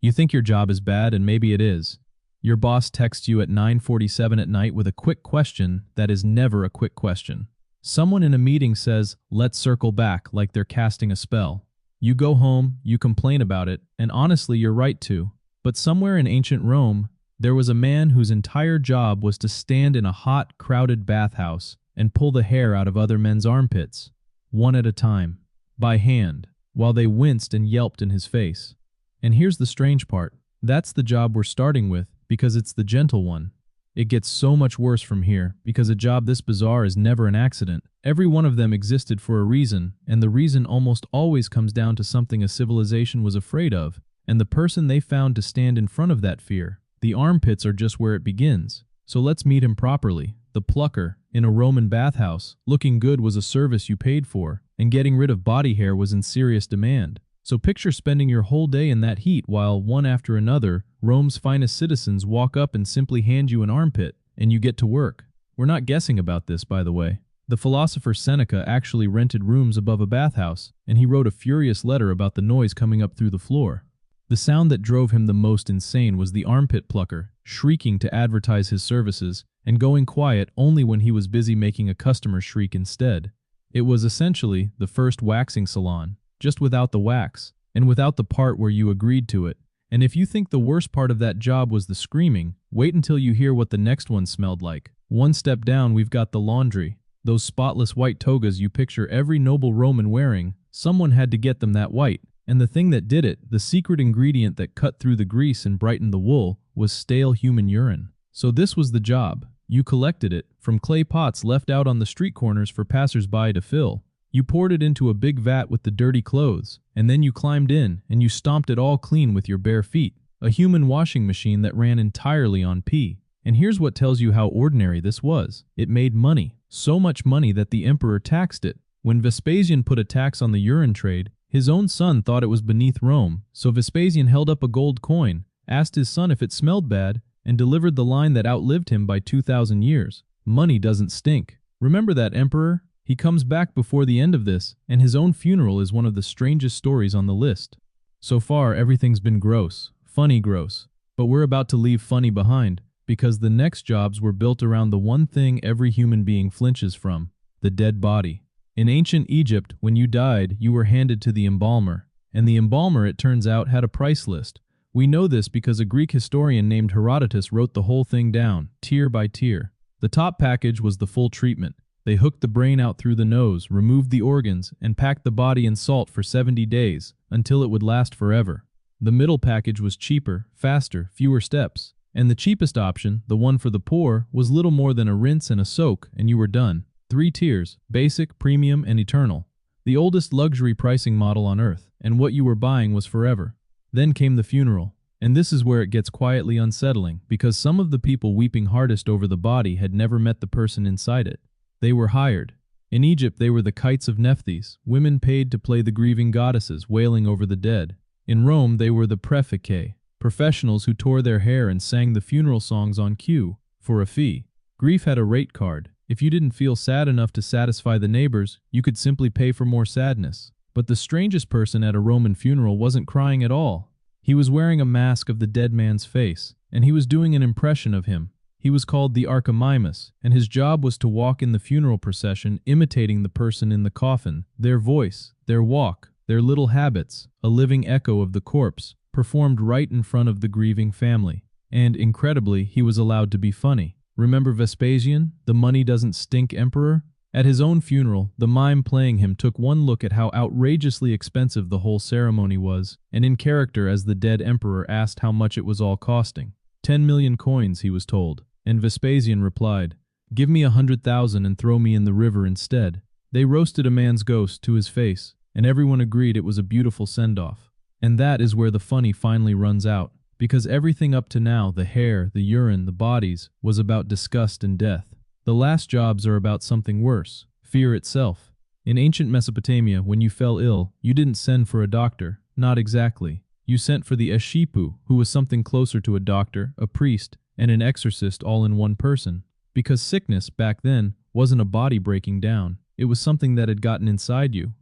You think your job is bad, and maybe it is. Your boss texts you at 9:47 at night with a quick question that is never a quick question. Someone in a meeting says, "Let's circle back," like they're casting a spell. You go home, you complain about it, and honestly you're right to. But somewhere in ancient Rome, there was a man whose entire job was to stand in a hot, crowded bathhouse and pull the hair out of other men's armpits, one at a time, by hand, while they winced and yelped in his face. And here's the strange part. That's the job we're starting with because it's the gentle one. It gets so much worse from here because a job this bizarre is never an accident. Every one of them existed for a reason, and the reason almost always comes down to something a civilization was afraid of, and the person they found to stand in front of that fear. The armpits are just where it begins. So let's meet him properly. The plucker, in a Roman bathhouse. Looking good was a service you paid for, and getting rid of body hair was in serious demand. So picture spending your whole day in that heat while, one after another, Rome's finest citizens walk up and simply hand you an armpit, and you get to work. We're not guessing about this, by the way. The philosopher Seneca actually rented rooms above a bathhouse, and he wrote a furious letter about the noise coming up through the floor. The sound that drove him the most insane was the armpit plucker, shrieking to advertise his services, and going quiet only when he was busy making a customer shriek instead. It was essentially the first waxing salon, just without the wax, and without the part where you agreed to it. And if you think the worst part of that job was the screaming, wait until you hear what the next one smelled like. One step down, we've got the laundry. Those spotless white togas you picture every noble Roman wearing, someone had to get them that white. And the thing that did it, the secret ingredient that cut through the grease and brightened the wool, was stale human urine. So this was the job. You collected it from clay pots left out on the street corners for passers-by to fill. You poured it into a big vat with the dirty clothes, and then you climbed in and you stomped it all clean with your bare feet. A human washing machine that ran entirely on pee. And here's what tells you how ordinary this was. It made money. So much money that the emperor taxed it. When Vespasian put a tax on the urine trade, his own son thought it was beneath Rome, so Vespasian held up a gold coin, asked his son if it smelled bad, and delivered the line that outlived him by 2,000 years. Money doesn't stink. Remember that emperor? He comes back before the end of this, and his own funeral is one of the strangest stories on the list. So far, everything's been gross, funny gross. But we're about to leave funny behind, because the next jobs were built around the one thing every human being flinches from, the dead body. In ancient Egypt, when you died, you were handed to the embalmer, and the embalmer, it turns out, had a price list. We know this because a Greek historian named Herodotus wrote the whole thing down, tier by tier. The top package was the full treatment. They hooked the brain out through the nose, removed the organs, and packed the body in salt for 70 days, until it would last forever. The middle package was cheaper, faster, fewer steps. And the cheapest option, the one for the poor, was little more than a rinse and a soak, and you were done. 3 tiers, basic, premium, and eternal. The oldest luxury pricing model on earth, and what you were buying was forever. Then came the funeral. And this is where it gets quietly unsettling, because some of the people weeping hardest over the body had never met the person inside it. They were hired. In Egypt, they were the kites of Nephthys, women paid to play the grieving goddesses, wailing over the dead. In Rome, they were the prefectae, professionals who tore their hair and sang the funeral songs on cue, for a fee. Grief had a rate card. If you didn't feel sad enough to satisfy the neighbors, you could simply pay for more sadness. But the strangest person at a Roman funeral wasn't crying at all. He was wearing a mask of the dead man's face, and he was doing an impression of him. He was called the archimimus, and his job was to walk in the funeral procession imitating the person in the coffin, their voice, their walk, their little habits, a living echo of the corpse, performed right in front of the grieving family. And, incredibly, he was allowed to be funny. Remember Vespasian, the money doesn't stink emperor? At his own funeral, the mime playing him took one look at how outrageously expensive the whole ceremony was, and in character as the dead emperor asked how much it was all costing. 10 million coins, he was told. And Vespasian replied, "Give me 100,000 and throw me in the river instead." They roasted a man's ghost to his face, and everyone agreed it was a beautiful send-off. And that is where the funny finally runs out, because everything up to now, the hair, the urine, the bodies, was about disgust and death. The last jobs are about something worse, fear itself. In ancient Mesopotamia, when you fell ill, you didn't send for a doctor, not exactly. You sent for the eshipu, who was something closer to a doctor, a priest, and an exorcist all in one person. Because sickness, back then, wasn't a body breaking down. It was something that had gotten inside you.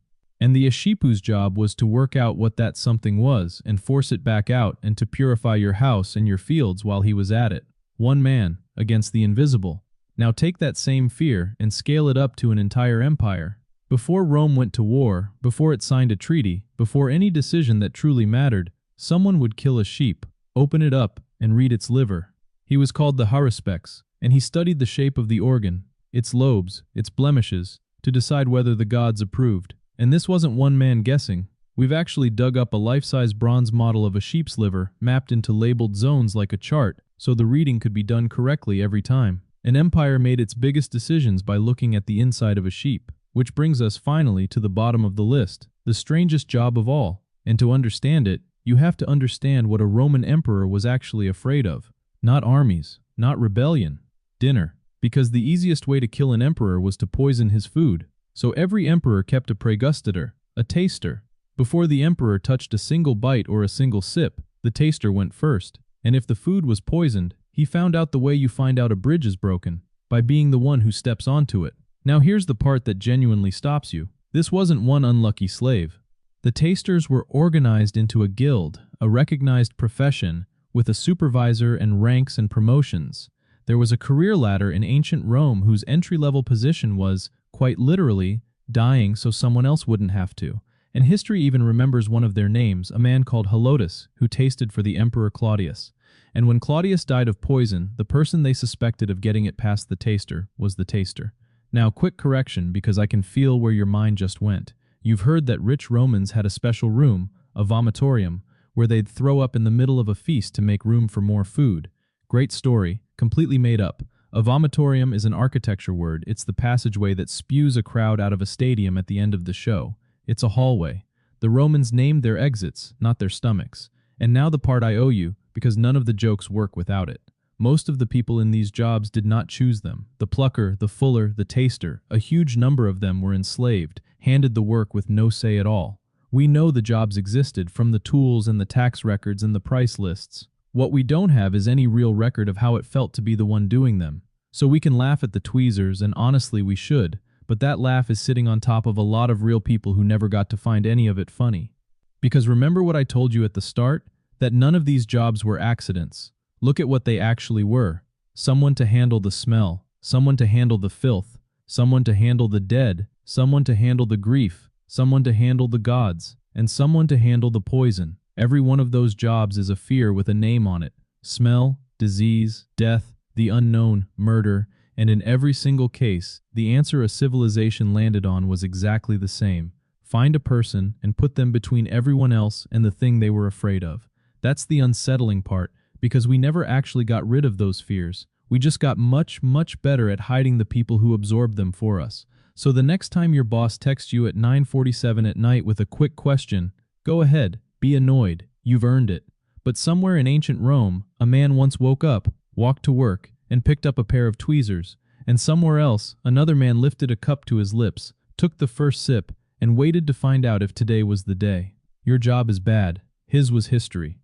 And the ashipu's job was to work out what that something was and force it back out and to purify your house and your fields while he was at it. One man against the invisible. Now take that same fear and scale it up to an entire empire. Before Rome went to war, before it signed a treaty, before any decision that truly mattered, someone would kill a sheep, open it up, and read its liver. He was called the haruspex, and he studied the shape of the organ, its lobes, its blemishes, to decide whether the gods approved. And this wasn't one man guessing. We've actually dug up a life-size bronze model of a sheep's liver, mapped into labeled zones like a chart, so the reading could be done correctly every time. An empire made its biggest decisions by looking at the inside of a sheep. Which brings us finally to the bottom of the list, the strangest job of all. And to understand it, you have to understand what a Roman emperor was actually afraid of. Not armies, not rebellion, dinner. Because the easiest way to kill an emperor was to poison his food. So every emperor kept a praegustator, a taster. Before the emperor touched a single bite or a single sip, the taster went first. And if the food was poisoned, he found out the way you find out a bridge is broken, by being the one who steps onto it. Now here's the part that genuinely stops you. This wasn't one unlucky slave. The tasters were organized into a guild, a recognized profession, with a supervisor and ranks and promotions. There was a career ladder in ancient Rome whose entry-level position was, quite literally, dying so someone else wouldn't have to. And history even remembers one of their names, a man called Herodotus, who tasted for the Emperor Claudius. And when Claudius died of poison, the person they suspected of getting it past the taster was the taster. Now, quick correction, because I can feel where your mind just went. You've heard that rich Romans had a special room, a vomitorium, where they'd throw up in the middle of a feast to make room for more food. Great story, completely made up. A vomitorium is an architecture word. It's the passageway that spews a crowd out of a stadium at the end of the show. It's a hallway. The Romans named their exits, not their stomachs. And now the part I owe you, because none of the jokes work without it. Most of the people in these jobs did not choose them. The plucker, the fuller, the taster, a huge number of them were enslaved, handed the work with no say at all. We know the jobs existed from the tools and the tax records and the price lists. What we don't have is any real record of how it felt to be the one doing them. So we can laugh at the tweezers, and honestly we should, but that laugh is sitting on top of a lot of real people who never got to find any of it funny. Because remember what I told you at the start? That none of these jobs were accidents. Look at what they actually were. Someone to handle the smell, someone to handle the filth, someone to handle the dead, someone to handle the grief, someone to handle the gods, and someone to handle the poison. Every one of those jobs is a fear with a name on it. Smell, disease, death, the unknown, murder, and in every single case, the answer a civilization landed on was exactly the same. Find a person and put them between everyone else and the thing they were afraid of. That's the unsettling part, because we never actually got rid of those fears. We just got much, much better at hiding the people who absorbed them for us. So the next time your boss texts you at 9:47 at night with a quick question, go ahead, be annoyed, you've earned it. But somewhere in ancient Rome, a man once woke up, walked to work, and picked up a pair of tweezers. And somewhere else, another man lifted a cup to his lips, took the first sip, and waited to find out if today was the day. Your job is bad. His was history.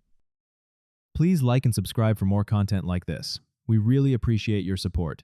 Please like and subscribe for more content like this. We really appreciate your support.